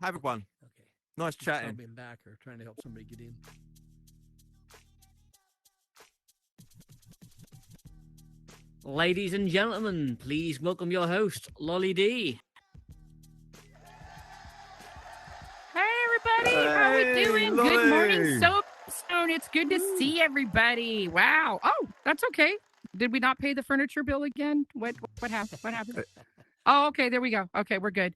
Hi, everyone. Okay. Nice chatting. I'll be back or trying to help somebody get in. Ladies and gentlemen, please welcome your host, Lolly D. Hey, everybody. How we doing? Lolly. Good morning, Soapstone. It's good to see everybody. Wow. Oh, that's okay. Did we not pay the furniture bill again? What happened? What happened? Oh, okay. There we go. Okay, we're good.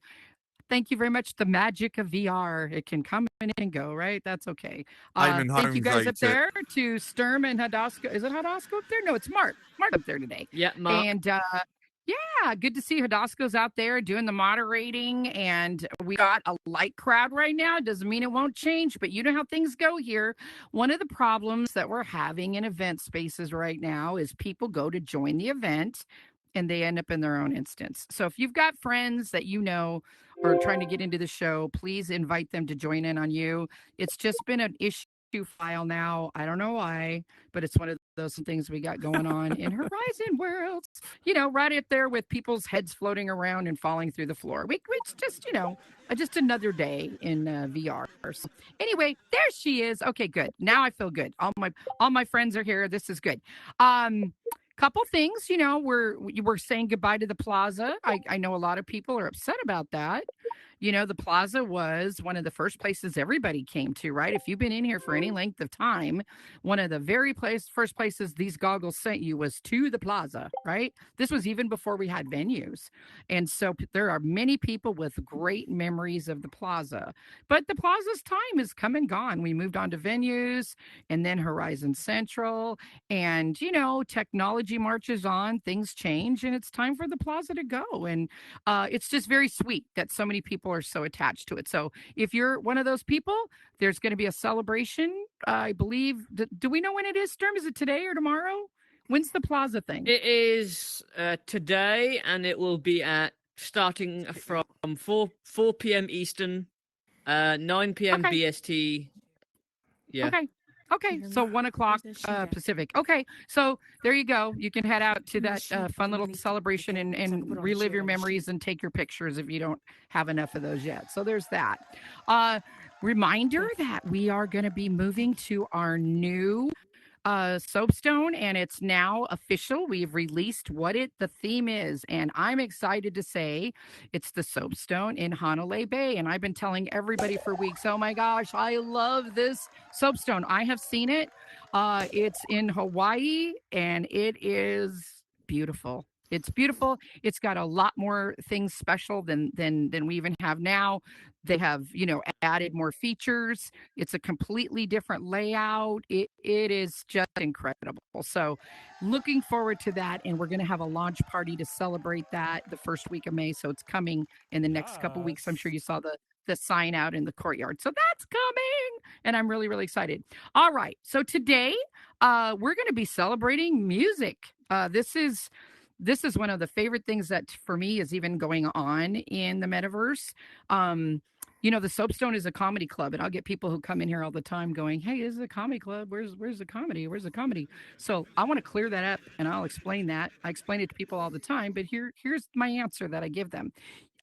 Thank you very much. The magic of VR. It can come and go, right? That's okay. Eamon Thank you Holmes guys up ate it. there to Sturm and Hadasko. Is it Hadasko up there? No, it's Mark. Mark up there today. Yeah, Mark. And yeah, good to see Hadasko's out there doing the moderating. And we got a light crowd right now. Doesn't mean it won't change, but you know how things go here. One of the problems that we're having in event spaces right now is people go to join the event and they end up in their own instance. So if you've got friends that you know are trying to get into the show, please invite them to join in on you. It's just been an issue file now. I don't know why, but it's one of those things we got going on in Horizon Worlds. You know, right up there with people's heads floating around and falling through the floor. It's just, you know, just another day in VR. So anyway, there she is. Okay, good. Now I feel good. All my friends are here. This is good. Couple things, you know, we're saying goodbye to the plaza. I know a lot of people are upset about that. You know, the plaza was one of the first places everybody came to, right? If you've been in here for any length of time, one of the first places these goggles sent you was to the plaza, right? This was even before we had venues. And so there are many people with great memories of the plaza. But the plaza's time is come and gone. We moved on to venues and then Horizon Central. And, you know, technology marches on, things change, and it's time for the plaza to go. And it's just very sweet that so many people are so attached to it. So if you're one of those people, there's going to be a celebration. I believe. Do we know when it is, Sturm? Is it today or tomorrow? When's the plaza thing? It is today, and it will be starting from 4 p.m. Eastern, 9 p.m. Okay. BST. Yeah. Okay, so 1 o'clock Pacific. Okay, so there you go. You can head out to that fun little celebration and relive your memories and take your pictures if you don't have enough of those yet. So there's that. Reminder that we are going to be moving to our new Soapstone, and it's now official. We've released what the theme is, and I'm excited to say it's the Soapstone in Honolulu Bay. And I've been telling everybody for weeks, oh my gosh, I love this Soapstone. I have seen it. It's in Hawaii, and it is beautiful. It's beautiful. It's got a lot more things special than we even have now. They have, you know, added more features. It's a completely different layout. It is just incredible. So looking forward to that. And we're going to have a launch party to celebrate that the first week of May. So it's coming in the next couple weeks. I'm sure you saw the sign out in the courtyard. So that's coming. And I'm really, really excited. All right. So today we're going to be celebrating music. This is one of the favorite things that for me is even going on in the metaverse. You know, the Soapstone is a comedy club, and I'll get people who come in here all the time going, hey, this is a comedy club. Where's the comedy? Where's the comedy? So I want to clear that up, and I'll explain that. I explain it to people all the time, but here's my answer that I give them.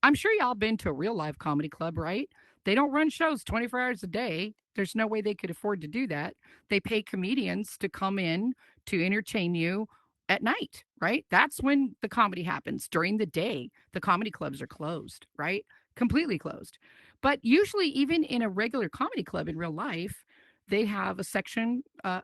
I'm sure y'all been to a real live comedy club, right? They don't run shows 24 hours a day. There's no way they could afford to do that. They pay comedians to come in to entertain you at night, right? That's when the comedy happens. During the day, the comedy clubs are closed, right? Completely closed. But usually, even in a regular comedy club in real life, they have a section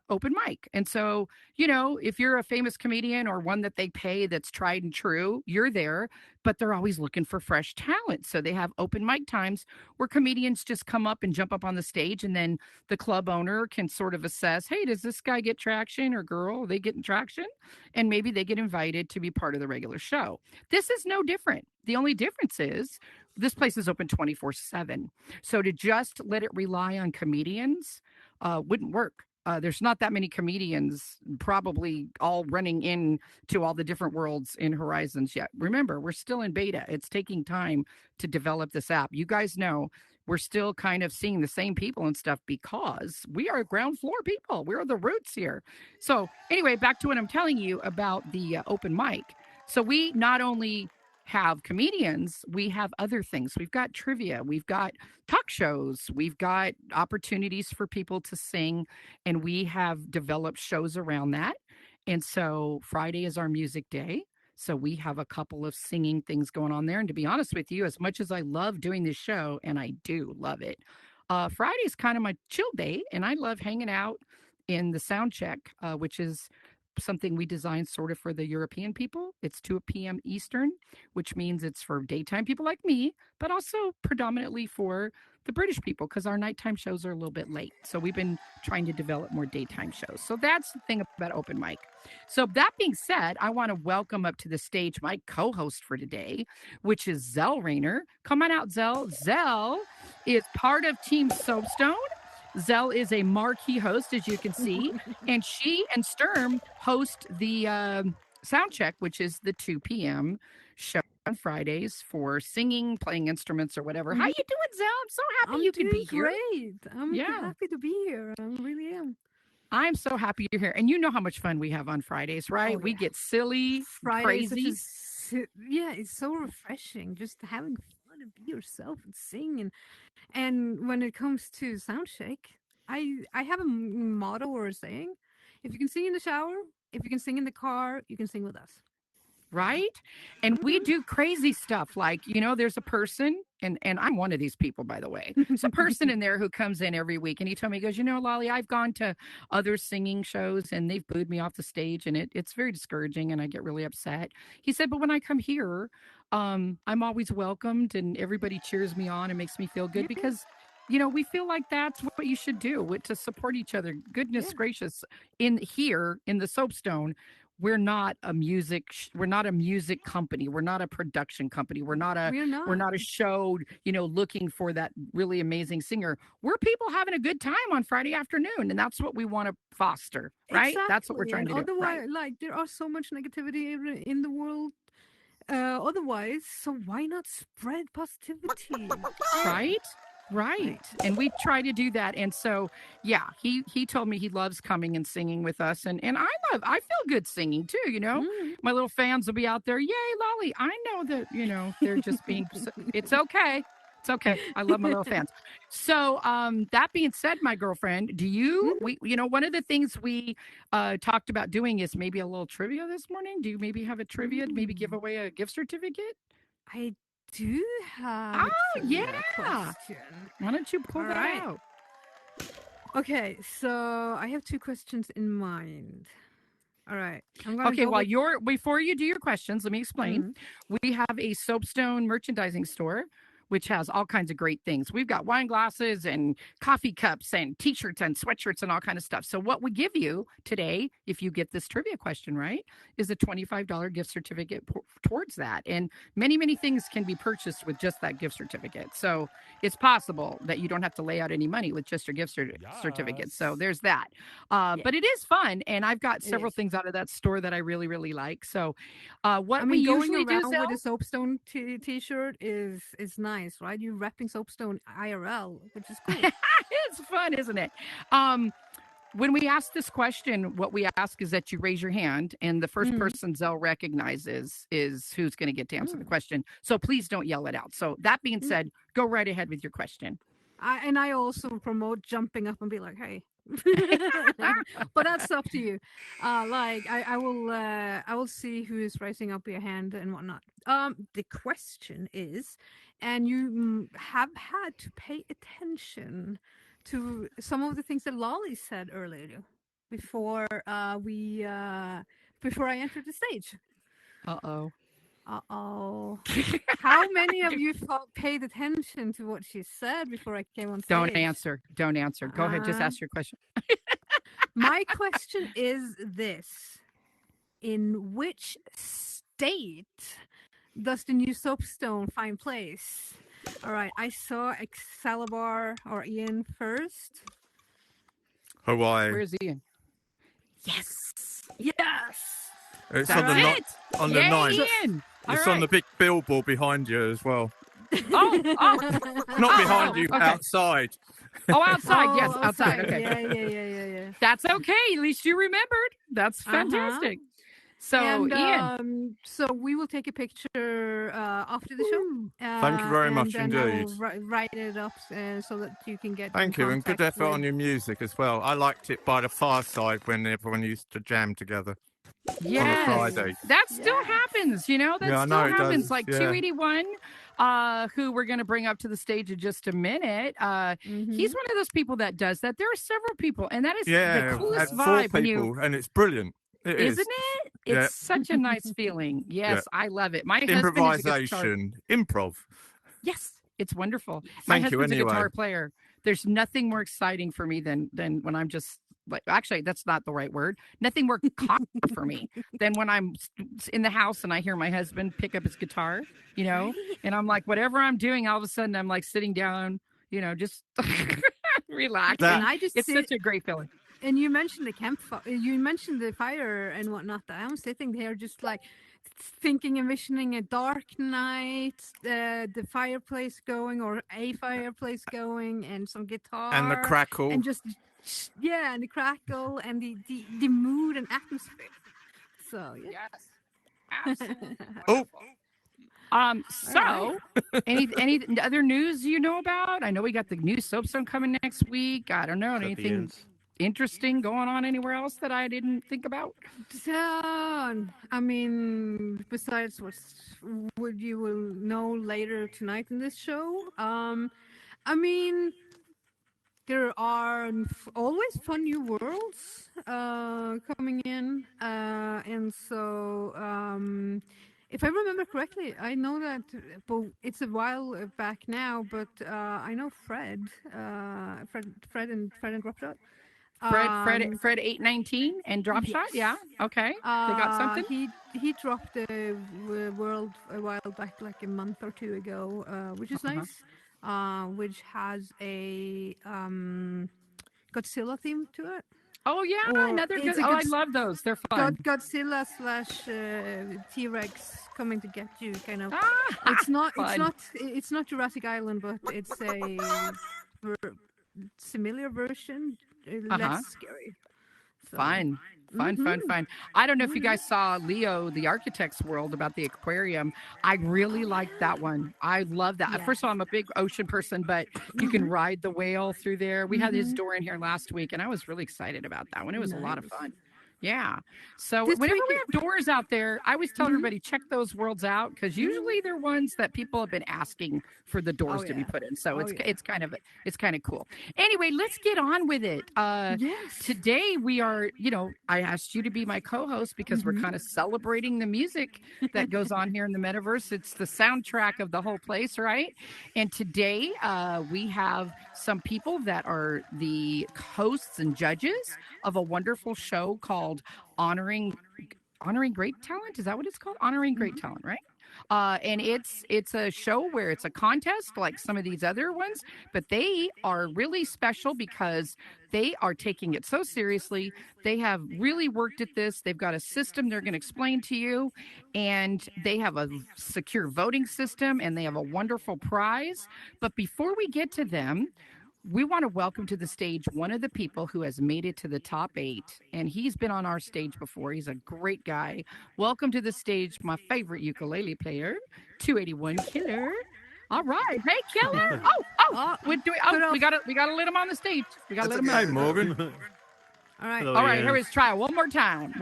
open mic. And so, you know, if you're a famous comedian or one that they pay that's tried and true, you're there, but they're always looking for fresh talent. So they have open mic times where comedians just come up and jump up on the stage, and then the club owner can sort of assess, hey, does this guy get traction, or girl, are they getting traction? And maybe they get invited to be part of the regular show. This is no different. The only difference is this place is open 24/7. So to just let it rely on comedians wouldn't work. There's not that many comedians probably all running in to all the different worlds in Horizons yet. Remember, we're still in beta. It's taking time to develop this app. You guys know we're still kind of seeing the same people and stuff because we are ground floor people. We're the roots here. So anyway, back to what I'm telling you about the open mic. So we not only have comedians, we have other things. We've got trivia, we've got talk shows, we've got opportunities for people to sing, and we have developed shows around that. And so Friday is our music day. So we have a couple of singing things going on there. And to be honest with you, as much as I love doing this show, and I do love it, Friday is kind of my chill day, and I love hanging out in the sound check, which is something we designed sort of for the European people. It's 2 p.m. Eastern, which means it's for daytime people like me, but also predominantly for the British people because our nighttime shows are a little bit late. So we've been trying to develop more daytime shows. So that's the thing about open mic. So that being said, I want to welcome up to the stage my co-host for today, which is Zell Rayner. Come on out, Zell. Zell is part of Team Soapstone. Zell is a marquee host, as you can see, and she and Sturm host the sound check, which is the 2 p.m. show on Fridays for singing, playing instruments, or whatever. How you doing, Zell? I'm so happy you could be here. Great. I'm happy to be here. I really am. I'm so happy you're here, and you know how much fun we have on Fridays, right? Oh, yeah. We get silly, Fridays, crazy. It's so refreshing just having fun and be yourself and sing. And when it comes to soundcheck, I have a motto or a saying: if you can sing in the shower, if you can sing in the car, you can sing with us. Right? And we do crazy stuff like, there's a person, and I'm one of these people, by the way. There's a person in there who comes in every week, and he told me, he goes, Lolly, I've gone to other singing shows, and they've booed me off the stage, and it's very discouraging, and I get really upset. He said, but when I come here, I'm always welcomed, and everybody cheers me on and makes me feel good because we feel like that's what you should do to support each other. Goodness gracious. In the Soapstone, we're not a music company. We're not a production company. We're not a show, looking for that really amazing singer. We're people having a good time on Friday afternoon, and that's what we want to foster, right? Exactly. That's what we're trying to do. Otherwise, right? there are so much negativity in the world. Otherwise, so why not spread positivity? Right. And we try to do that. And so, he told me he loves coming and singing with us. And I feel good singing too, My little fans will be out there. Yay, Lolly. I know that, they're just being, it's okay. It's okay. I love my little fans. So that being said, my girlfriend, one of the things we talked about doing is maybe a little trivia this morning. Do you maybe have a trivia to maybe give away a gift certificate? I do have question. Why don't you pull that out? Okay, so I have 2 questions in mind. All right. Before you do your questions, let me explain. We have a Soapstone merchandising store, which has all kinds of great things. We've got wine glasses and coffee cups and t-shirts and sweatshirts and all kinds of stuff. So what we give you today, if you get this trivia question right, is a $25 gift certificate towards that. And many, many things can be purchased with just that gift certificate. So it's possible that you don't have to lay out any money with just your gift certificate. So there's that. But it is fun. And I've got several things out of that store that I really, really like. So we usually do with a Soapstone t-shirt is nice. Right? You're repping Soapstone IRL, which is cool. It's fun, isn't it? When we ask this question, what we ask is that you raise your hand, and the first person Zell recognizes is who's going to get to answer the question. So please don't yell it out. So that being said, go right ahead with your question. I also promote jumping up and be like, hey. But that's up to you. I will see who is raising up your hand and whatnot. The question is, and you have had to pay attention to some of the things that Lolly said earlier before I entered the stage. Uh-oh. How many of you paid attention to what she said before I came on stage? Don't answer. Go ahead. Just ask your question. My question is this. In which state does the new Soapstone find place? All right. I saw Excalibur or Ian first. Hawaii. Where's Ian? Yes. It's on the 9th. Ian. It's on the big billboard behind you as well. Oh. Not behind you, okay. Outside. Oh, outside. Yes, outside. Okay. Yeah. That's okay. At least you remembered. That's fantastic. So, And Ian. so we will take a picture after the show. Thank you very much and then I indeed. will write it up so that you can get Thank in you, and good contact effort with... on your music as well. I liked it by the fireside when everyone used to jam together on a Friday. That still happens, you know. That Yeah, I still know it happens. does, Like yeah. 281, who we're going to bring up to the stage in just a minute. He's one of those people that does that. There are several people, and that is Yeah, the coolest had 4 vibe. When you, people, and it's brilliant. It is. isn't it? Yeah. It's such a nice feeling. Yes, I love it. My husband is a guitar. Improvisation, improv. Yes, it's wonderful. My Thank you husband's a anyway. guitar player. There's nothing more exciting for me than when I'm just like, actually, that's not the right word. Nothing more calm for me than when I'm in the house and I hear my husband pick up his guitar, you know, and I'm like, whatever I'm doing, all of a sudden I'm like sitting down, you know, just relaxing. And I just It's such a great feeling. And you mentioned the campfire, you mentioned the fire and whatnot. I'm sitting there just like thinking, envisioning a dark night, the fireplace going, or a fireplace going, and some guitar. And the crackle. And just, and the crackle and the mood and atmosphere. So, yeah. Yes. Absolutely. So any other news you know about? I know we got the new Soapstone coming next week. I don't know, anything interesting going on anywhere else that I didn't think about? So, I mean, besides what you will know later tonight in this show, I mean, there are always fun new worlds coming in, and so if I remember correctly, I know that, but it's a while back now. But I know Fred and Dropshot. Fred 819 and Dropshot. Yeah, okay. They got something. He dropped a world a while back, like a month or two ago, which is nice. Which has a Godzilla theme to it. Oh yeah, Or another good. I love those. They're fun. Godzilla / T-Rex coming to get you, kind of. Ah, It's not Jurassic Island, but it's a similar version, less scary. So. Fun. I don't know if you guys saw Leo, the Architect's World, about the aquarium. I really liked that one. I love that. Yeah. First of all, I'm a big ocean person, but you can ride the whale through there. We had his door in here last week, and I was really excited about that one. It was a lot of fun. Yeah. So whenever we have doors out there, I always tell everybody, check those worlds out, because usually they're ones that people have been asking for the doors to be put in. So it's kind of cool. Anyway, let's get on with it. Yes. Today we are, I asked you to be my co-host because we're kind of celebrating the music that goes on here in the metaverse. It's the soundtrack of the whole place, right? And today we have some people that are the hosts and judges of a wonderful show called Honoring Great Talent. Is that what it's called? Honoring Great Talent, right? And it's a show where it's a contest like some of these other ones, but they are really special because they are taking it so seriously. They have really worked at this. They've got a system they're going to explain to you, and they have a secure voting system, and they have a wonderful prize. But before we get to them, we want to welcome to the stage one of the people who has made it to the top 8, and he's been on our stage before. He's a great guy. Welcome to the stage, my favorite ukulele player, 281Killer. All right, hey Killer! We got to let him on the stage. We got to let him. Hey Morgan. All right. Hello, all right. Here, let's try it one more time.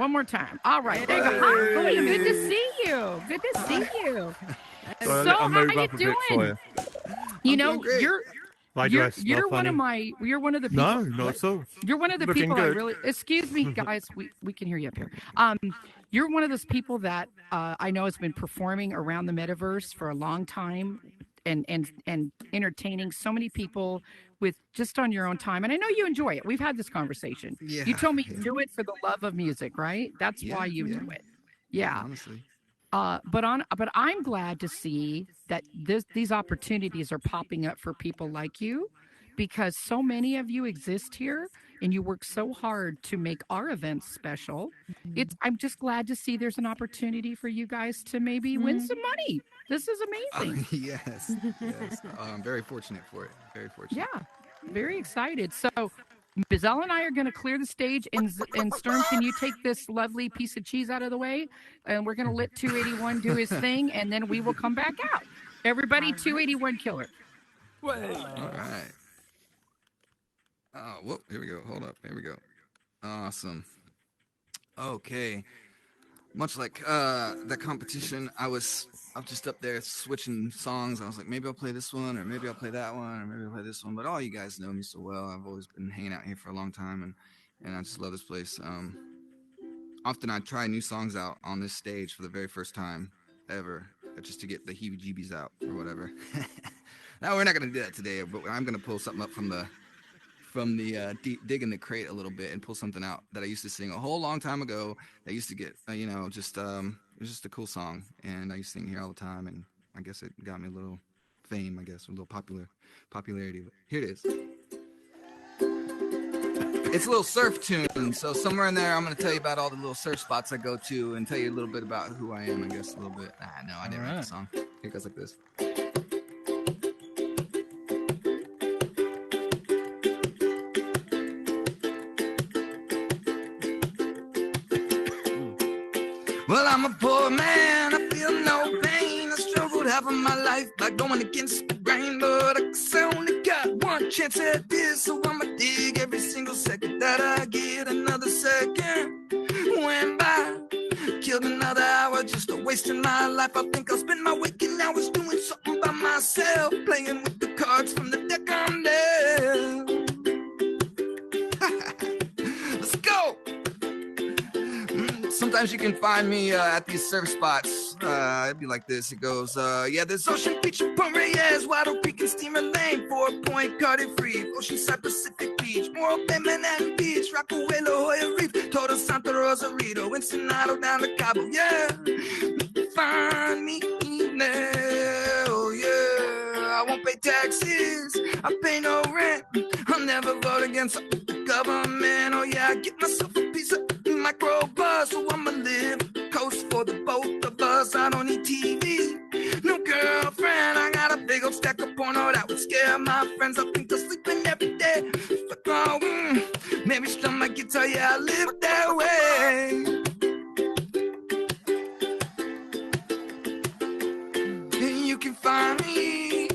All right, there you go. Hi, good to see you. Good to see you. So how you doing? You're one of the people. No, not so. You're one of the people I really. Excuse me, guys. We can hear you up here. You're one of those people that I know has been performing around the metaverse for a long time, and entertaining so many people with just on your own time. And I know you enjoy it. We've had this conversation. Yeah, you told me you do it for the love of music, right? That's why you do it. Yeah. Honestly. But I'm glad to see that these opportunities are popping up for people like you, because so many of you exist here and you work so hard to make our events special. I'm just glad to see there's an opportunity for you guys to maybe win some money. This is amazing. Yes. I'm very fortunate for it. Very fortunate. Yeah, very excited. So Bizelle and I are going to clear the stage, and Stern, can you take this lovely piece of cheese out of the way? And we're going to let 281 do his thing, and then we will come back out. Everybody, 281 Killer. All right. Oh, whoop, here we go. Hold up. Here we go. Awesome. Okay. Much like the competition, I was just up there switching songs. I was like, maybe I'll play this one, or maybe I'll play that one, or maybe I'll play this one. But all you guys know me so well. I've always been hanging out here for a long time, and I just love this place. Often I try new songs out on this stage for the very first time ever, just to get the heebie-jeebies out or whatever. Now we're not gonna do that today, but I'm gonna pull something up from the dig in the crate a little bit and pull something out that I used to sing a whole long time ago. That used to get it was just a cool song, and I used to sing here all the time, and I guess it got me a little fame, a little popularity. But here it is. It's a little surf tune, so somewhere in there I'm going to tell you about all the little surf spots I go to and tell you a little bit about who I am, I guess, a little bit. No, I didn't write the song. It goes like this. Well, I'm a poor man, I feel no pain. I struggled half of my life by going against the grain, but I guess I only got one chance at this, so I'ma dig every single second that I get. Another second went by, killed another hour just a wasting my life. I think I'll spend my waking hours doing something by myself, playing with the cards from the deck I'm dealt. Let's go. Sometimes you can find me at these surf spots. It'd be like this. It goes, there's Ocean Beach and Point Reyes, Waddle Creek and Steamer Lane, 4 Point, Cardiff Reef, Oceanside Pacific Beach, Morro Bay, Manhattan Beach, Rockaway, La Jolla Reef, Total Santa Rosarito, Ensenado down to Cabo, yeah. Find me there, oh yeah. I won't pay taxes, I pay no rent. I'll never vote against the government, oh yeah. I get myself a piece of microbus, so I'ma live coast for the both of us. I don't need TV, no girlfriend. I got a big old stack of porno that would scare my friends. I think they're sleeping every day. Maybe strum my guitar, yeah, I live that way. And you can find me.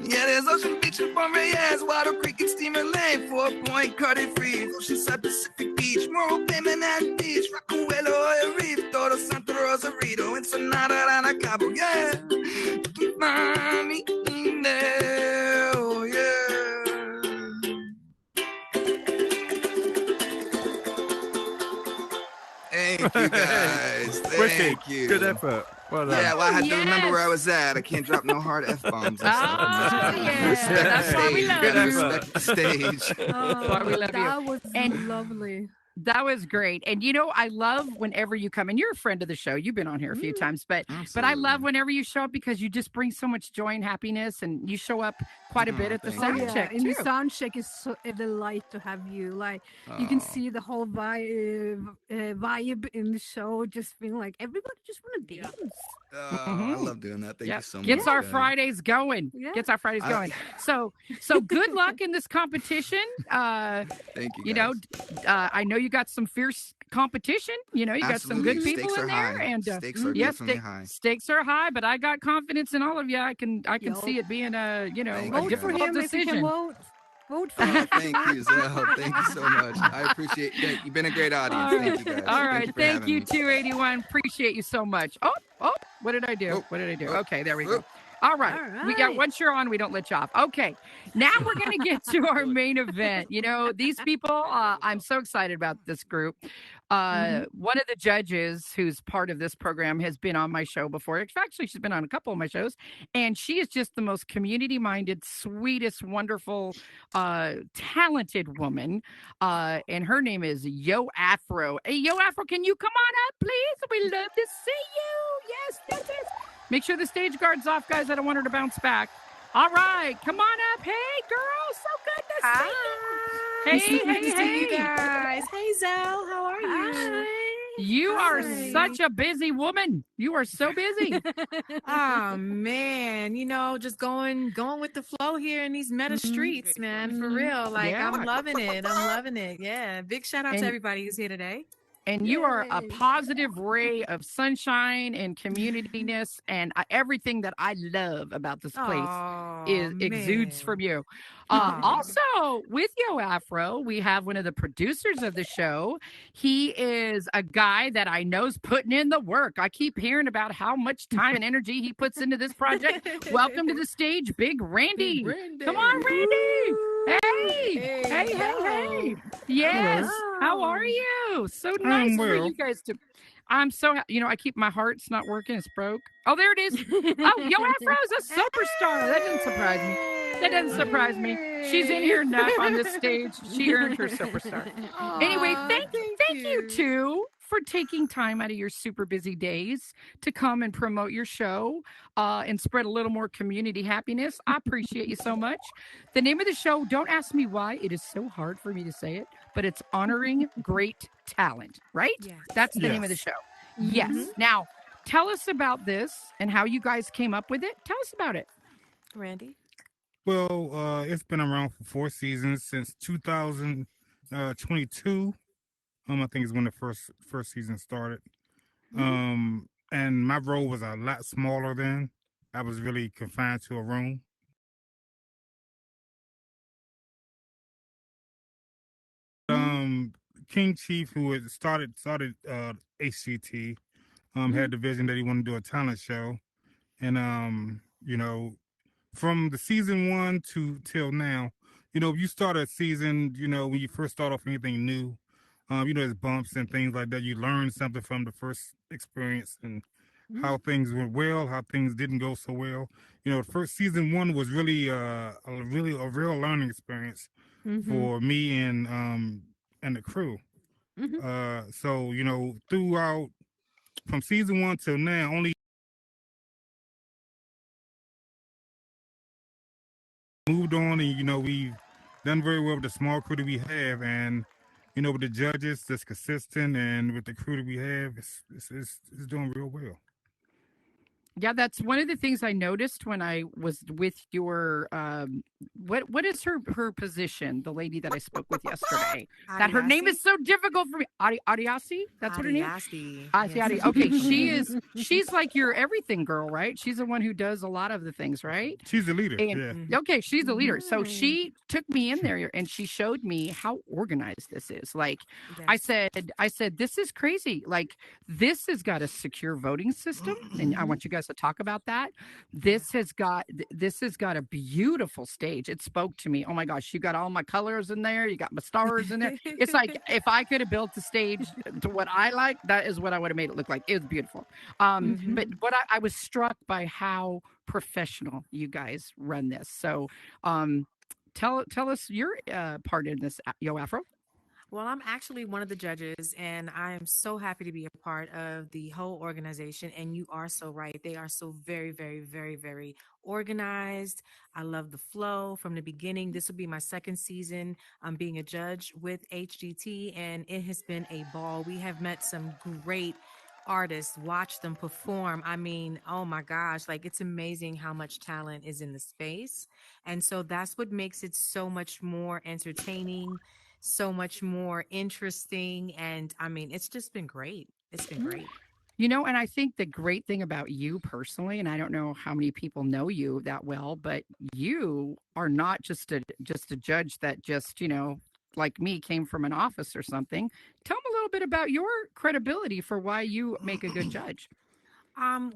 Yeah, there's Ocean Beach and Point Reyes, Waddle Creek and Steamer Lane, 4 Point, Cardiff Reef, Oceanside Pacific Beach, Morro Bay, Manhattan Beach, Rockaway, La Jolla Reef, Total Santa Rosarito, Ensenada down to Cabo, yeah. You can find me in there, oh yeah. Thank you guys. Thank you. Good effort. Well done. Yeah, well, I had to remember where I was at. I can't drop no hard F-bombs. That's why we love you. Respect the stage. Why we love that you. was lovely. That was great. And I love whenever you come, and you're a friend of the show. You've been on here a few times, but I love whenever you show up because you just bring so much joy and happiness, and you show up quite a bit at the sound check and too. the sound check is a delight to have you. Like you can see the whole vibe in the show, just being like everybody just want to dance. I love doing that. Thank you so much. Gets our Fridays going. Yeah. Gets our Fridays going. So good luck in this competition. Thank you. Guys. I know you got some fierce competition. You got some good people Stakes in there, high. and stakes are definitely high. Stakes are high. But I got confidence in all of you. I can see it being a vote for difficult him decision. if you can vote. Vote for him. Thank you, Zell. Thank you so much. I appreciate it. You've been a great audience. Thank you, guys. All right. Thank you, having me. 281. Appreciate you so much. Oh, what did I do? Okay, there we go. All right. We got once you're on, we don't let you off. Okay. Now we're going to get to our main event. These people, I'm so excited about this group. One of the judges who's part of this program has been on my show before. Actually, she's been on a couple of my shows, and she is just the most community-minded, sweetest, wonderful, talented woman. And her name is YoAphro. Hey, YoAphro, can you come on up, please? We love to see you. Yes. Make sure the stage guard's off, guys. I don't want her to bounce back. All right, come on up. Hey, girl, so good to see you. Hey, you guys. Hey, Zell, how are you? You are Hi. such a busy woman. You are so busy. Oh man, just going with the flow here in these meta streets, man. For real. Like I'm Yeah. loving it. I'm loving it. Yeah. Big shout out to And everybody who's here today. and you are a Yay. positive ray of sunshine and communityness and everything that I love about this place Oh exudes man. from you. Aw. Also, with YoAphro, we have one of the producers of the show. He is a guy that I know's putting in the work. I keep hearing about how much time and energy he puts into this project. Welcome to the stage, Big Randy. Big Randy. Come on, Randy. Hey, hey, Hey, hey. Yes. How are you? So nice for well. you guys to. I'm so, I keep my heart's not working. It's broke. Oh, there it is. Oh, YoAphro is a superstar. That doesn't surprise me. That doesn't surprise me. She's in here now on this stage. She earned her superstar. Anyway, Aw, thank you two for taking time out of your super busy days to come and promote your show and spread a little more community happiness. I appreciate you so much. The name of the show, don't ask me why. It is so hard for me to say it, but it's Honoring Great Talent, right? Yes. That's the name of the show. Yes. Now, tell us about this and how you guys came up with it. Tell us about it. Randy. Well, it's been around for 4 seasons since 2022. I think is when the first season started. And my role was a lot smaller then. I was really confined to a room. King Chief, who had started HCT, had the vision that he wanted to do a talent show, and from the season 1 to till now, if you start a season, when you first start off anything new, there's bumps and things like that. You learn something from the first experience and how things went well, how things didn't go so well. The first season 1 was really a real learning experience for me and the crew. So throughout from season 1 till now, only moved on, and we've done very well with the small crew that we have, and with the judges that's consistent, and with the crew that we have, it's doing real well. Yeah, that's one of the things I noticed when I was with your what is her position? The lady that I spoke with yesterday. That her name is so difficult for me. Adiasi? That's what her name is? Adiasi. Adi. Okay, she's like your everything girl, right? She's the one who does a lot of the things, right? She's the leader. And, okay, she's the leader. So she took me in there and she showed me how organized this is. Like I said, this is crazy. Like this has got a secure voting system, and I want you guys to talk about that. This has got a beautiful stage. It spoke to me. Oh my gosh, you got all my colors in there. You got my stars in there. It's like if I could have built the stage to what I like, that is what I would have made it look like. It was beautiful. But what I was struck by how professional you guys run this. So tell us your part in this, YoAphro. Well, I'm actually one of the judges, and I am so happy to be a part of the whole organization. And you are so right. They are so very, very, very, very organized. I love the flow from the beginning. This will be my second season. I'm being a judge with HGT, and it has been a ball. We have met some great artists, watch them perform. I mean, oh my gosh, like it's amazing how much talent is in the space. And so that's what makes it so much more entertaining, so much more interesting. And I mean, it's just been great. It's been great. And I think the great thing about you personally, and I don't know how many people know you that well, but you are not just a judge that just, like me, came from an office or something. Tell them a little bit about your credibility for why you make a good judge.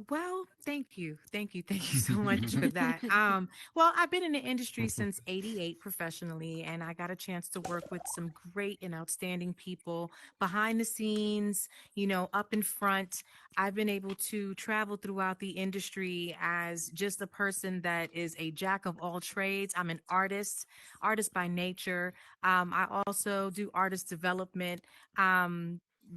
Well, thank you so much for that. Well, I've been in the industry since '88 professionally, and I got a chance to work with some great and outstanding people behind the scenes, up in front. I've been able to travel throughout the industry as just a person that is a jack of all trades. I'm an artist by nature. I also do artist development.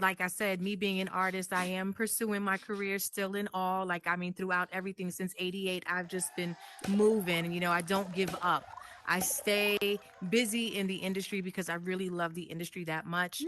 Like I said, me being an artist, I am pursuing my career still in all. Like, I mean, throughout everything since '88, I've just been moving. I don't give up. I stay busy in the industry because I really love the industry that much.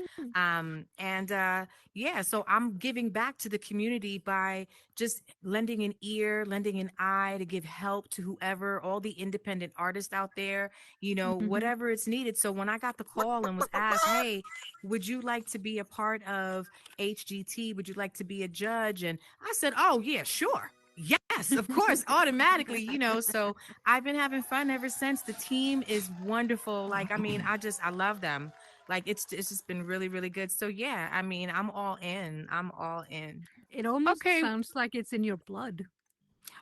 Yeah, so I'm giving back to the community by just lending an ear, lending an eye to give help to whoever, all the independent artists out there, whatever it's needed. So when I got the call and was asked, hey, would you like to be a part of HGT? Would you like to be a judge? And I said, oh, yeah, sure. Yes, of course, automatically, So I've been having fun ever since. The team is wonderful. Like, I mean, I love them. Like, it's just been really, really good. So yeah, I mean, I'm all in. I'm all in. It almost Okay. sounds like it's in your blood.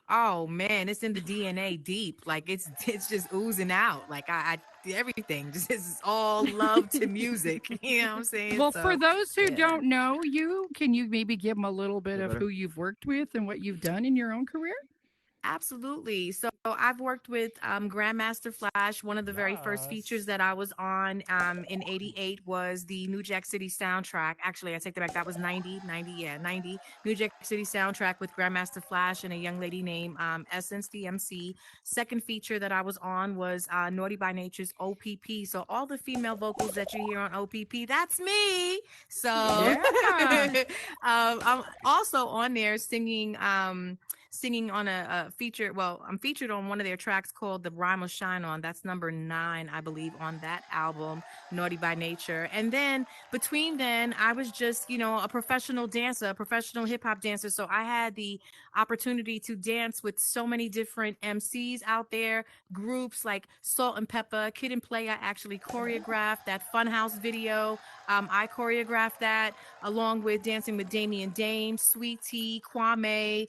Oh man, it's in the DNA deep. Like it's just oozing out. Like I everything just is all love to music. You know what I'm saying? Well, So, for those who yeah. don't know you, can you maybe give them a little bit of who you've worked with and what you've done in your own career? Absolutely. So I've worked with Grandmaster Flash. One of the very first features that I was on in 88 was the New Jack City soundtrack. Actually, I take that back. That was 90. New Jack City soundtrack with Grandmaster Flash and a young lady named Essence, the MC. Second feature that I was on was Naughty by Nature's OPP. So all the female vocals that you hear on OPP, that's me. So Yeah. I'm also on there singing on a feature. Well, I'm featured on one of their tracks called The Rhyme Will Shine On. That's number 9, I believe, on that album, Naughty by Nature. And then between then, I was just, a professional dancer, a professional hip hop dancer. So I had the opportunity to dance with so many different MCs out there, groups like Salt and Pepper, Kid and Play. I actually choreographed that Funhouse video. I choreographed that along with dancing with Damien Dame, Sweet Tea, Kwame,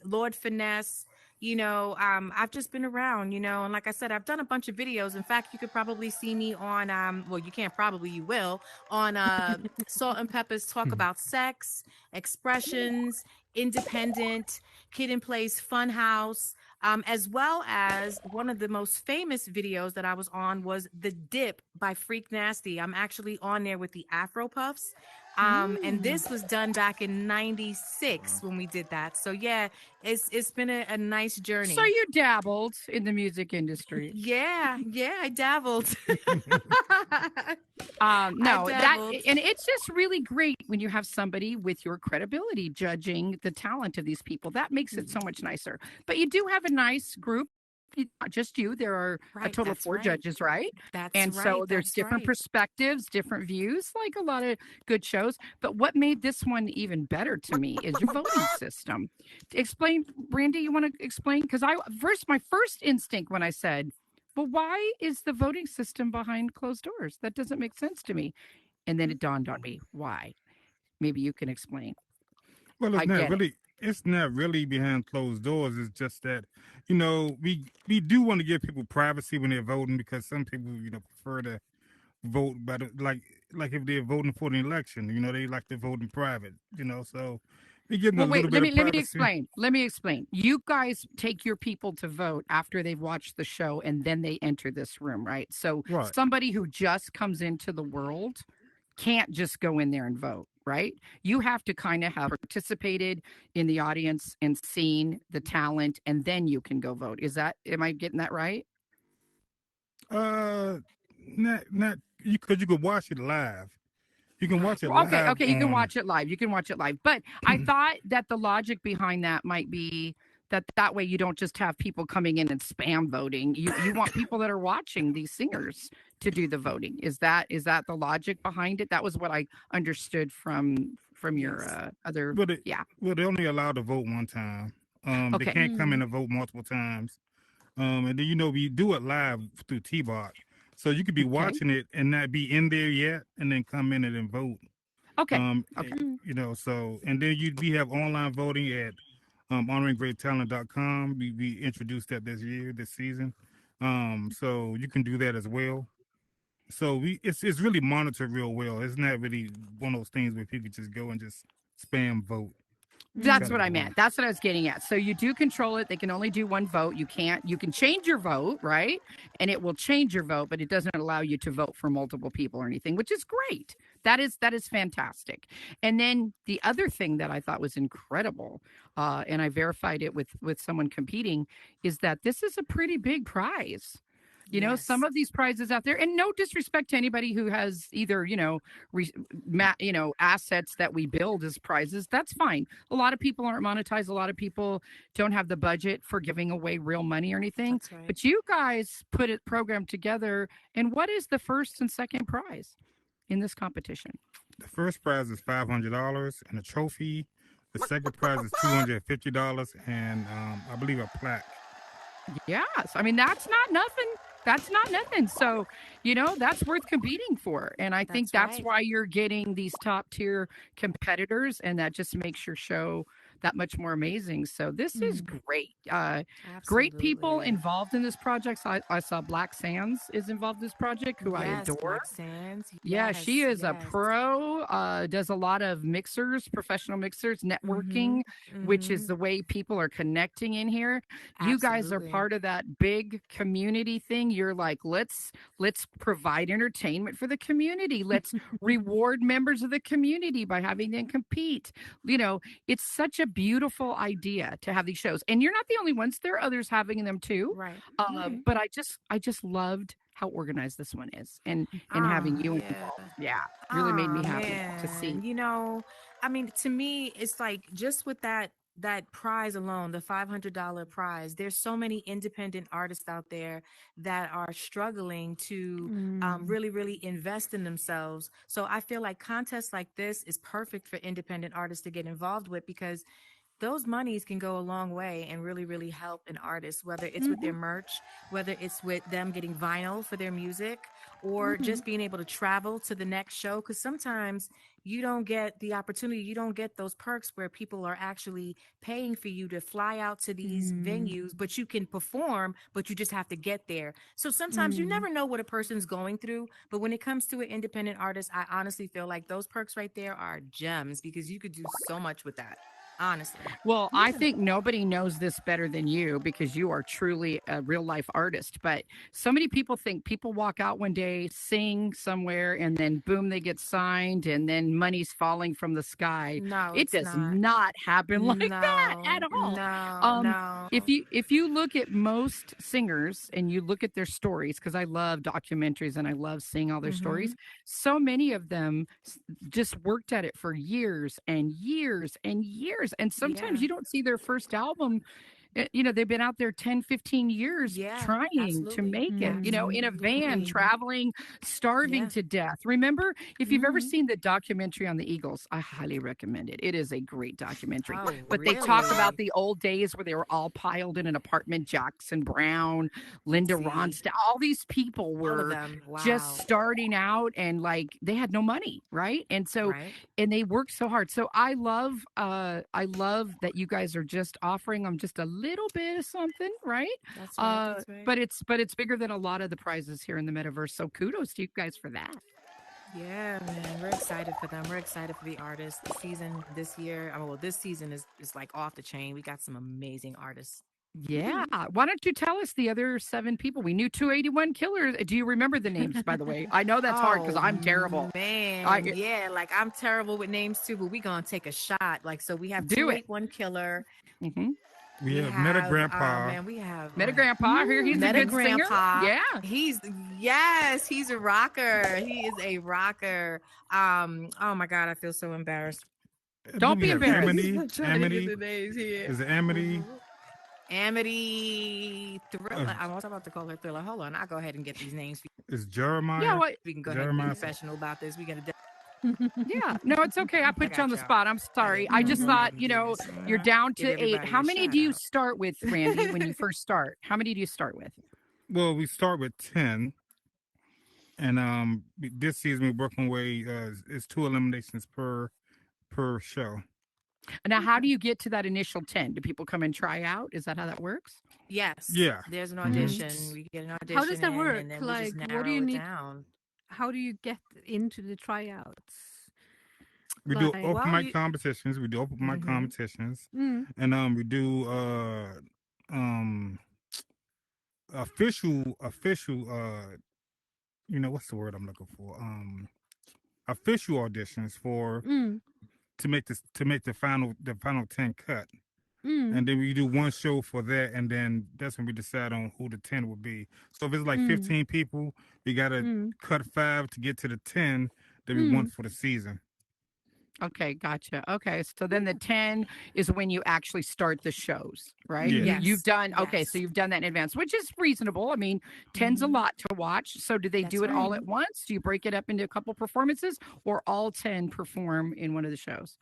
Lord Finesse. I've just been around, and like I said, I've done a bunch of videos. In fact, you could probably see me on well, you can't probably, you will, on Salt and Pepper's Talk About Sex, Expressions, Independent, Kid and Play's Funhouse, as well as one of the most famous videos that I was on was The Dip by Freak Nasty. I'm actually on there with the Afro Puffs. And this was done back in 96 when we did that. So yeah, it's been a nice journey. So you dabbled in the music industry. Yeah, I dabbled. No, that dabbled. and it's just really great when you have somebody with your credibility judging the talent of these people. That makes it so much nicer. But you do have a nice group. Not just you. There are a total of 4 judges, right? That's so there's different perspectives, different views, like a lot of good shows. But what made this one even better to me is your voting system. Explain, Brandy, you want to explain? Because my first instinct when I said, well, why is the voting system behind closed doors? That doesn't make sense to me. And then it dawned on me, why? Maybe you can explain. Well, it's not really behind closed doors. It's just that, we do want to give people privacy when they're voting, because some people, prefer to vote by like if they're voting for the election, they like to vote in private, so we give them a little bit of privacy. Let me explain. You guys take your people to vote after they've watched the show, and then they enter this room, right? So somebody who just comes into the world can't just go in there and vote, right? You have to kind of have participated in the audience and seen the talent, and then you can go vote. Am I getting that right? Not because you could watch it live. You can watch it live. Okay, you can watch it live. But I thought that the logic behind that might be that way you don't just have people coming in and spam voting. You want people that are watching these singers to do the voting. Is that the logic behind it? That was what I understood from your other. Well, they're only allowed to vote one time. They can't come in and vote multiple times. And then we do it live through T-Bot, so you could be watching it and not be in there yet, and then come in and then vote. So and then we have online voting at honoringgreattalent.com. We introduced that this season. So you can do that as well. So it's really monitored real well. It's not really one of those things where people just go and just spam vote. That's what I meant. That's what I was getting at. So you do control it. They can only do one vote. You can change your vote, right? And it will change your vote, but it doesn't allow you to vote for multiple people or anything, which is great. That is fantastic. And then the other thing that I thought was incredible, and I verified it with someone competing, is that this is a pretty big prize. You know, some of these prizes out there, and no disrespect to anybody who has either, assets that we build as prizes. That's fine. A lot of people aren't monetized. A lot of people don't have the budget for giving away real money or anything. That's right. But you guys put a program together. And what is the first and second prize in this competition? The first prize is $500 and a trophy. The second prize is $250 and I believe a plaque. Yes. I mean, that's not nothing. That's not nothing. So, that's worth competing for. And I think that's why you're getting these top tier competitors, and that just makes your show that much more amazing. So this is great. Great people involved in this project. So I saw Black Sands is involved in this project, who I adore. Black Sands. Yeah, she is a pro, does a lot of mixers, professional mixers, networking, which is the way people are connecting in here. You guys are part of that big community thing. You're like, let's provide entertainment for the community. Let's reward members of the community by having them compete. It's such a beautiful idea to have these shows. And you're not the only ones. There are others having them too. Right. But I just loved how organized this one is, and having you involved. Yeah, really made me happy to see. I mean, to me, it's like just with that prize alone, the $500 prize, there's so many independent artists out there that are struggling to really, really invest in themselves. So I feel like contests like this is perfect for independent artists to get involved with, because those monies can go a long way and really, really help an artist, whether it's with their merch, whether it's with them getting vinyl for their music, or just being able to travel to the next show. Because sometimes you don't get the opportunity, you don't get those perks where people are actually paying for you to fly out to these venues, but you can perform, but you just have to get there. So sometimes you never know what a person's going through. But when it comes to an independent artist, I honestly feel like those perks right there are gems, because you could do so much with that. Honestly. Well, I think nobody knows this better than you, because you are truly a real life artist. But so many people think people walk out one day, sing somewhere, and then boom, they get signed, and then money's falling from the sky. No, it does not happen like that at all. No. If you look at most singers and you look at their stories, because I love documentaries and I love seeing all their stories, so many of them just worked at it for years and years and years. And sometimes you don't see their first album. They've been out there 10, 15 years trying to make it, in a van, traveling, starving to death. Remember, if you've ever seen the documentary on the Eagles, I highly recommend it. It is a great documentary. But they talk about the old days where they were all piled in an apartment. Jackson Brown, Linda Ronstadt, all these people were just starting out, and like they had no money, right? And so, and they worked so hard. So I love that you guys are just offering them just a little bit of something, right? That's right. But it's bigger than a lot of the prizes here in the metaverse. So kudos to you guys for that. Yeah, man, we're excited for them. We're excited for the artists. The season this year, this season is like off the chain. We got some amazing artists. Yeah. Why don't you tell us the other 7 people? We knew 281 Killer. Do you remember the names, by the way? I know that's hard because I'm terrible. Man, like I'm terrible with names too, but we're going to take a shot. Like, so we have 281 Killer. We have Meta Grandpa. Man, we have Meta Grandpa. Here, he's Meta a good Grandpa. singer. Yeah. He's a rocker. He is a rocker. Oh my God, I feel so embarrassed. Don't be embarrassed. Amity. Is it Amity? Amity Thriller. I was about to call her Thriller. Hold on, I'll go ahead and get these names. Is Jeremiah? Yeah, we can go ahead and be professional about this. We got to. Yeah, no, it's okay. I put you on the spot. I'm sorry. I just thought, you're down to 8. How many do you start with, Randy, when you first start? How many do you start with? Well, we start with 10. And this season we're working away. It's 2 eliminations per show. Now, how do you get to that initial 10? Do people come and try out? Is that how that works? Yes. Yeah. There's an audition. We get an audition. How does that work? And then Like, we just what do you need? down. How do you get into the tryouts? We do open mic competitions. We do open mic competitions, and we do official. What's the word I'm looking for? Official auditions for to make the final 10 cut. Mm. and then we do one show for that, and then that's when we decide on who the 10 will be. So if it's like Mm. 15 people, we gotta Mm. cut 5 to get to the 10 that we Mm. want for the season. Okay, gotcha. Okay, so then the 10 is when you actually start the shows, right? Yeah. You've Yes. done, okay, so Yes. you've done that in advance, which is reasonable. I mean, 10's a Mhm. lot to watch. So do they That's do it all right. at once? Do you break it up into a couple performances, or all 10 perform in one of the shows?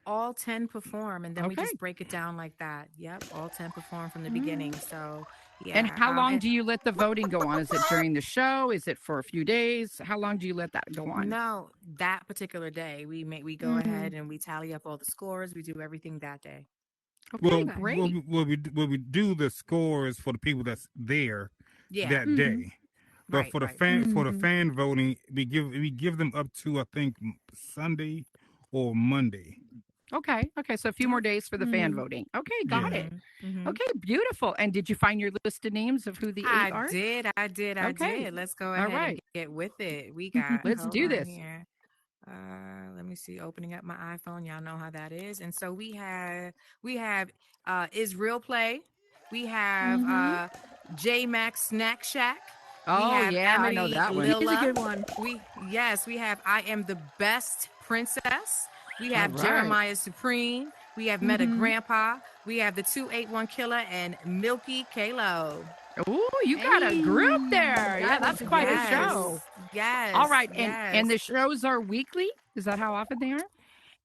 All 10 perform, and then we Okay. just break it down like that. Yep, all 10 perform from the Mm. beginning. So And yeah. how long And do you let the voting go on? Is it during the show? Is it for a few days? How long do you let that go on? no, that particular day we go ahead and we tally up all the scores. We do everything that day. Okay, Well, great. what we do the scores for the people that's there Yeah. that Mhm. day. But Right. for the Right. fan voting, we give them up to I think Sunday or Monday. Okay, so a few more days for the fan Mm. voting. Okay, got Yeah. it. Mhm. Okay, beautiful. And did you find your list of names of who the 8 I are? did. I did. I Okay, did. Let's go all ahead and right. get with it. We got. Let's Hold do on this. here. Let me see. Opening up my iPhone. Y'all know how that is. And so we have Israel Play. We have Mhm. J Max Snack Shack. We Oh, have yeah, I know Amity that one. He's a Lilla. good one. We have I Am the Best Princess. We All have right. Jeremiah Supreme. We have Meta Mhm. Grandpa. We have the 281 Killer and Milky Kalo. Ooh, you got a group Hey, there. Yeah, that that's is a quite a good Yes. show. Yes. All right, and Yes. the shows are weekly? Is that how often they are?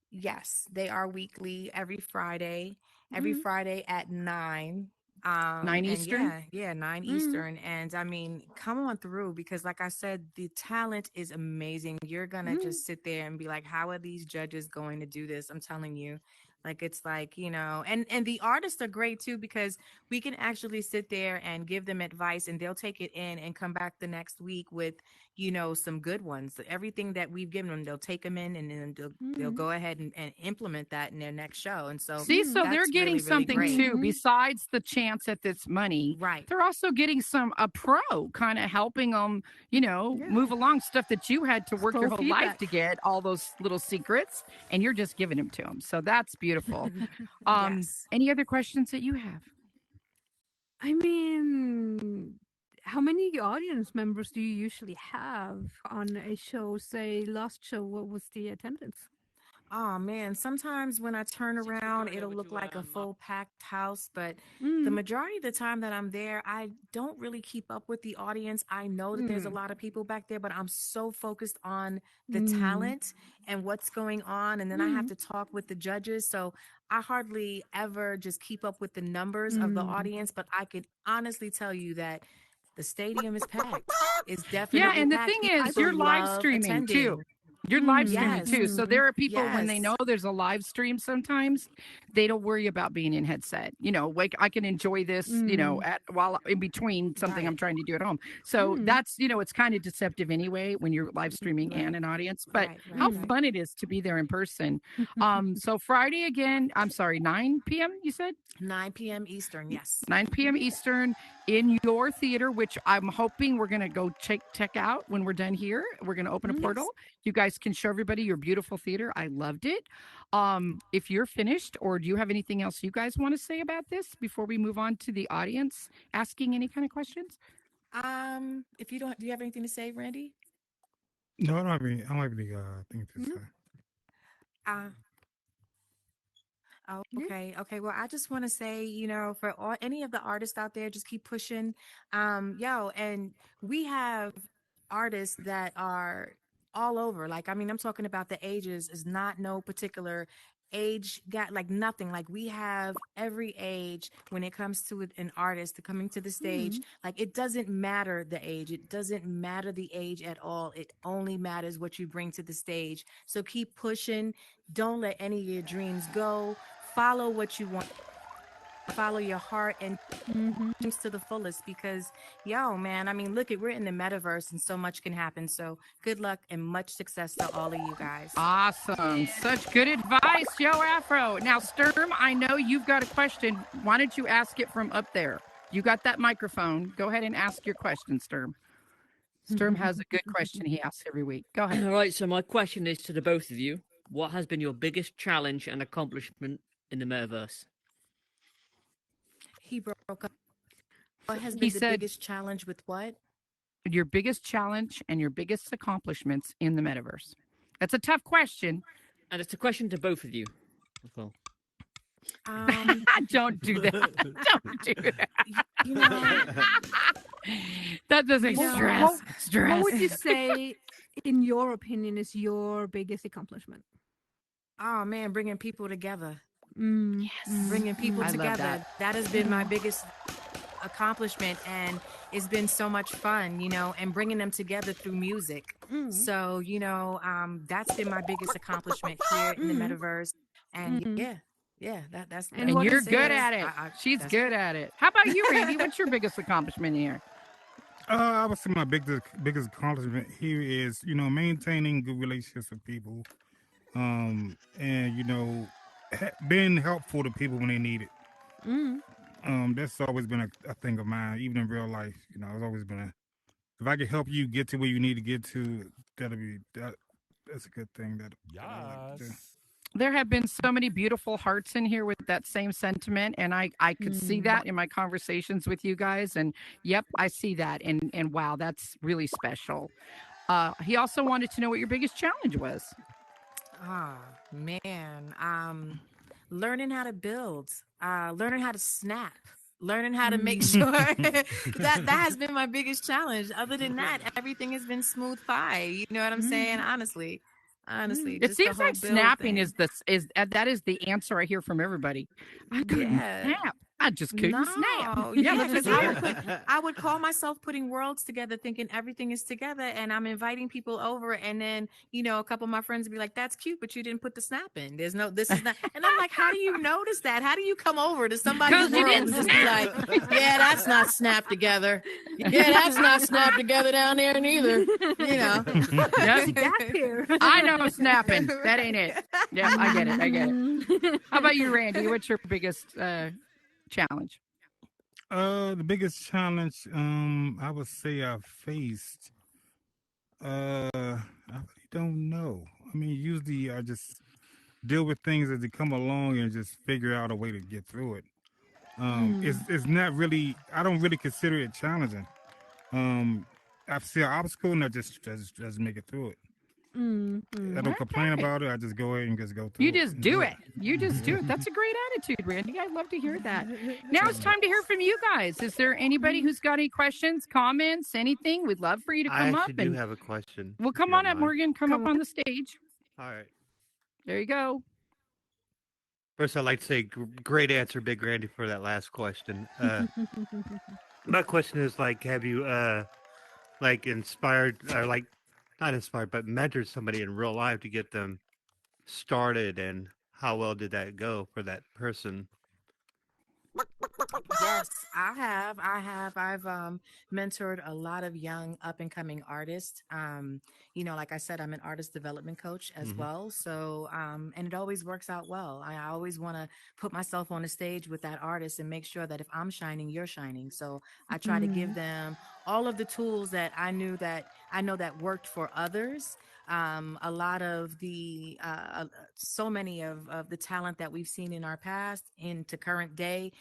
Yes, they are weekly every Friday. Every Mm. Friday at 9. 9 And Eastern? yeah, 9 Mm. Eastern. And I mean, come on through because like I said, the talent is amazing. You're gonna Mm. just sit there and be like, how are these judges going to do this? I'm telling you. Like it's like, and the artists are great too because we can actually sit there and give them advice and they'll take it in and come back the next week with, some good ones. Everything that we've given them, they'll take them in and then they'll Mm. go ahead and implement that in their next show. And so See, so they're that's getting really, really something great. too, Mhm. besides the chance at this money. Right. They're also getting a pro kind of helping them, Yeah. move along stuff that you had to work Pro your whole life feedback. to get, all those little secrets, and you're just giving them to them. So that's beautiful. Yes. Any other questions that you have? I mean, how many audience members do you usually have on a show? Say, last show, what was the attendance? Oh man, sometimes when I turn around, it'll look like a full packed house, but the Mm. majority of the time that I'm there, I don't really keep up with the audience. I know that there's a Mm. lot of people back there, but I'm so focused on the Mm. talent and what's going on. And then I have Mm. to talk with the judges. So I hardly ever just keep up with the numbers of the Mm. audience, but I could honestly tell you that the stadium is packed. It's Yeah, definitely and the packed. thing is, People you're live love streaming too. attending. You're live streaming Yes. too. So Mm. there are people when they Yes. know there's a live stream sometimes, they don't worry about being in headset. Like I can enjoy this, Mm. at while in between something I'm Right. trying to do at home. So Mm. that's, it's kind of deceptive anyway when you're live streaming and Right. an audience, but Right. how Right. Mm. Right. fun it is to be there in person. So Friday again, I'm sorry, 9 p.m. you said? 9 p.m. Eastern. Yes. 9 p.m. Eastern in your theater, which I'm hoping we're going to go check out when we're done here. We're going to open a Mm. portal. You guys can show everybody your beautiful theater. I loved it. If you're finished, or do you have anything else you guys want to say about this before we move on to the audience asking any kind of questions? If you don't, do you have anything to say, Randy? No, I don't have any things to No. say. Uh, Oh, Yeah. okay. Okay. Well, I just want to say, for any of the artists out there, just keep pushing. And we have artists that are all over. Like, I mean, I'm talking about the ages is not no particular age got like nothing. Like we have every age when it comes to an artist to coming to the stage. Mm. Like it doesn't matter the age. It doesn't matter the age at all. It only matters what you bring to the stage. So keep pushing. Don't let any of your dreams go. Follow what you want, follow your heart and Mhm. dreams to the fullest because man, I mean, we're in the metaverse and so much can happen. So good luck and much success to all of you guys. Awesome. Such good advice, YoAphro. Now, Sturm, I know you've got a question. Why don't you ask it from up there? You got that microphone. Go ahead and ask your question, Sturm. Sturm has a good question he asks every week. Go ahead. All right, so my question is to the both of you. What has been your biggest challenge and accomplishment in the metaverse? He broke up. What has He been the said biggest challenge with what? your biggest challenge and your biggest accomplishments in the metaverse. That's a tough question. And it's a question to both of you as well. Don't do that. Don't do that. You know, That doesn't You know, stress. What would you say, in your opinion, is your biggest accomplishment? oh man, bringing people together. Yes. Bringing people I love together. that. That has been my biggest accomplishment, and it's been so much fun, and bringing them together through music. So, that's been my biggest accomplishment here in the metaverse. And that's And And what you're is good yours? at it. She's good at it. How about you, Randy? What's your biggest accomplishment here? I would say my biggest accomplishment here is maintaining good relationships with people, and being helpful to people when they need it. That's always been a thing of mine, even in real life. It's always been if I can help you get to where you need to get to, that's a good thing that I like to do. There have been so many beautiful hearts in here with that same sentiment, and I could see that in my conversations with you guys. And yep, I see that, and wow, that's really special. He also wanted to know what your biggest challenge was. Oh man, learning how to build, learning how to snap, learning how to make sure that has been my biggest challenge. Other than that, everything has been smooth pie. You know what I'm saying? Honestly, It just the seems whole like build snapping thing. that is the answer I hear from everybody. I couldn't Yeah. snap. I just couldn't snap. No, Yeah, yeah, look at because you. I would call myself putting worlds together, thinking everything is together, and I'm inviting people over, and then a couple of my friends would be like, "That's cute, but you didn't put the snap in. There's no, this is not." And I'm like, "How do you notice that? How do you come over to somebody's 'Cause you world didn't and just be like, yeah, that's not snapped together. Yeah, that's not snapped together down there neither." Yes, There's a gap here. I know snapping. That ain't it. Yeah, I get it. I get it. How about you, Randy? What's your biggest challenge? The biggest challenge I would say I faced, I really don't know. I mean, usually I just deal with things as they come along and just figure out a way to get through it. It's not really, I don't really consider it challenging. I see an obstacle and I just make it through it. I don't complain Okay. about it. I just go ahead and just go through You it. just do it. You just do it. That's a great attitude, Randy. I'd love to hear that. Now it's time to hear from you guys. Is there anybody who's got any questions, comments, anything? We'd love for you to come up. do have a question. Well, come on up, Morgan. Come up on the stage. All right. There you go. First, I'd like to say great answer, Big Randy, for that last question. My question is have you inspired or not inspired, but mentored somebody in real life to get them started, and how well did that go for that person? Yes, I have. I've mentored a lot of young up and coming artists. Like I said, I'm an artist development coach as well. So, and it always works out well. I always want to put myself on the stage with that artist and make sure that if I'm shining, you're shining. So I try to give them all of the tools that I know that worked for others. A lot of the so many of the talent that we've seen in our past into current day,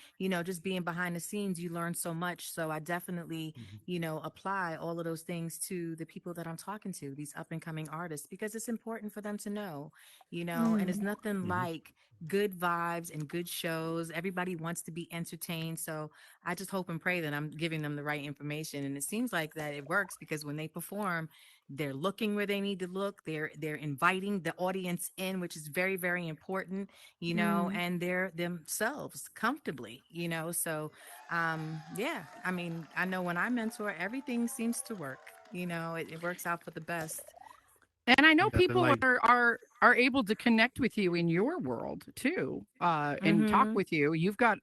just being behind the scenes, you learn so much. So I definitely apply all of those things to the people that I'm talking to, these up and coming artists, because it's important for them to know, and it's nothing like good vibes and good shows. Everybody wants to be entertained. So I just hope and pray that I'm giving them the right information. And it seems like that it works, because when they perform, they're looking where they need to look. They're inviting the audience in, which is very, very important, and they're themselves comfortably, So, yeah, I mean, I know when I mentor, everything seems to work. It works out for the best. And I know Nothing people like are able to connect with you in your world too, and talk with you. You've got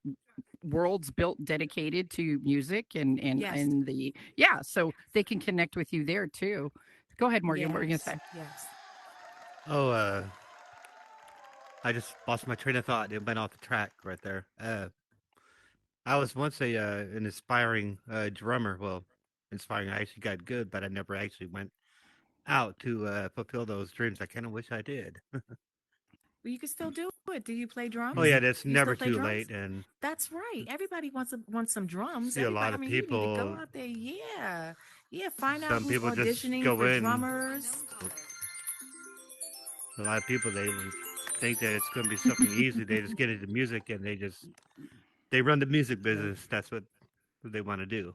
worlds built dedicated to music Yes. so they can connect with you there too. Go ahead, Morgan. What were you gonna say? Yes. Oh, I just lost my train of thought. It went off the track right there. I was once an aspiring drummer. Well, inspiring. I actually got good, but I never actually went out to fulfill those dreams. I kind of wish I did. Well, you can still do it. Do you play drums? Oh yeah, it's You never still play too drums? late, and That's right. Everybody wants some drums. see a lot Everybody, of I mean, you need to go people. out there. Yeah. Yeah, find out Some who's people just auditioning go for in. drummers. A lot of people they think that it's going to be something easy. They just get into music and they run the music business. That's what they want to do.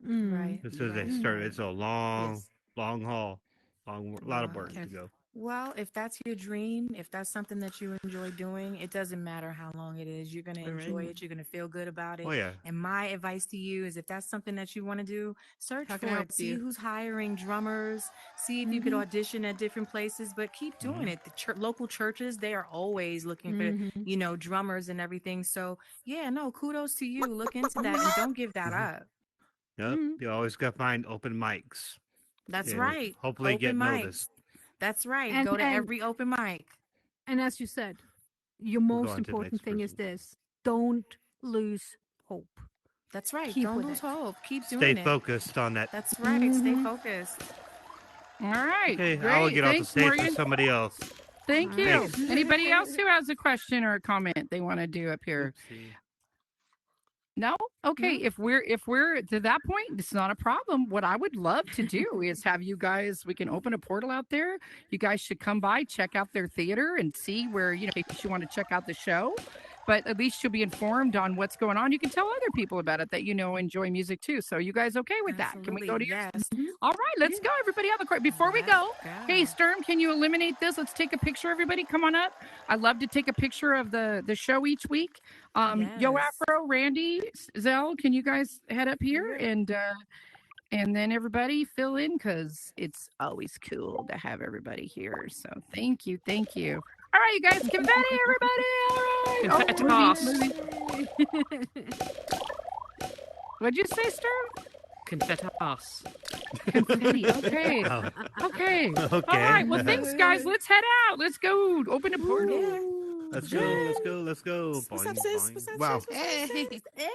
Right. As soon as they Right. start, Right. it's a long, Yes. long haul, long lot of Wow. work to go. Well, if that's your dream, if that's something that you enjoy doing, it doesn't matter how long it is. You're going to enjoy it. You're going to feel good about it. Oh yeah. And my advice to you is if that's something that you want to do, search How can I for help it. See you? who's hiring drummers. See if you could audition at different places, but keep doing it. The local churches, they are always looking for, drummers and everything. So, yeah, no, kudos to you. Look into that and don't give that up. Yep. You always got to find open mics. That's and right. Hopefully Open get mics. noticed. That's right. And- Go to and- every open mic. And as you said, your We'll go most on to the important next thing is person. this: don't lose hope. That's right. Keep Don't with lose it. hope. Keep Stay doing it. focused on that. That's right. Stay focused. All right. Okay, Great. I will get off the Thanks, stage Morgan. for somebody else. Thank you. Thanks. Anybody else who has a question or a comment they want to do up here? Oopsie. No? Okay. If we're to that point, it's not a problem. What I would love to do is have you guys, we can open a portal out there. You guys should come by, check out their theater and see where, in case you want to check out the show. But at least you'll be informed on what's going on. You can tell other people about it that enjoy music too. So you guys okay with that? Can we go to Yes. All right, let's go. Everybody have a quick before we go. Hey, Sturm, can you eliminate this? Let's take a picture, everybody. Come on up. I love to take a picture of the show each week. YoAphro, Randy, Zell, can you guys head up here and then everybody fill in because it's always cool to have everybody here. So thank you. All right, you guys, confetti, everybody. All right. What'd you say, Sturm? Confetas. Confetti. Okay. Oh. Okay. Okay. All right. Well, thanks, guys. Let's head out. Let's go. Open the portal. Let's go. What's Boing, up, sis? boing. What's up, Wow. sis? What's up, sis? Hey.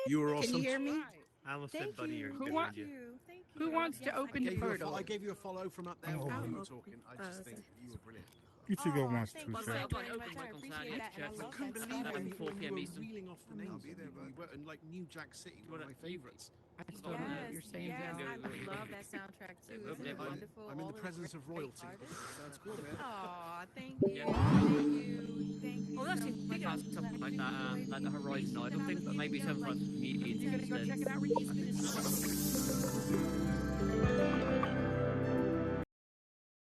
You were awesome. Can you hear me? I almost said buddy ears. Who behind wants- you. Thank you. Who wants to open the portal? I gave you a follow from up there while you were talking. I just think you were brilliant. You two go once thank too, you sir. so I've got very an much. open I mic on appreciate Saturday that, and I at love Couldn't that believe stuff. when 4 you p.m. were Eastern. reeling off the names. And like New Jack City, one of my favourites. I still don't know what you're saying, Yes, Zell. I love that soundtrack too. Isn't it wonderful? I'm in the All presence of great royalty. artists. Sounds good, man. Aw, thank you. Yeah. Thank you Well, so actually, much. think about something like that, like the Horizon Idol thing, but maybe some kind of comedians You gonna go instead. check it out, Reese?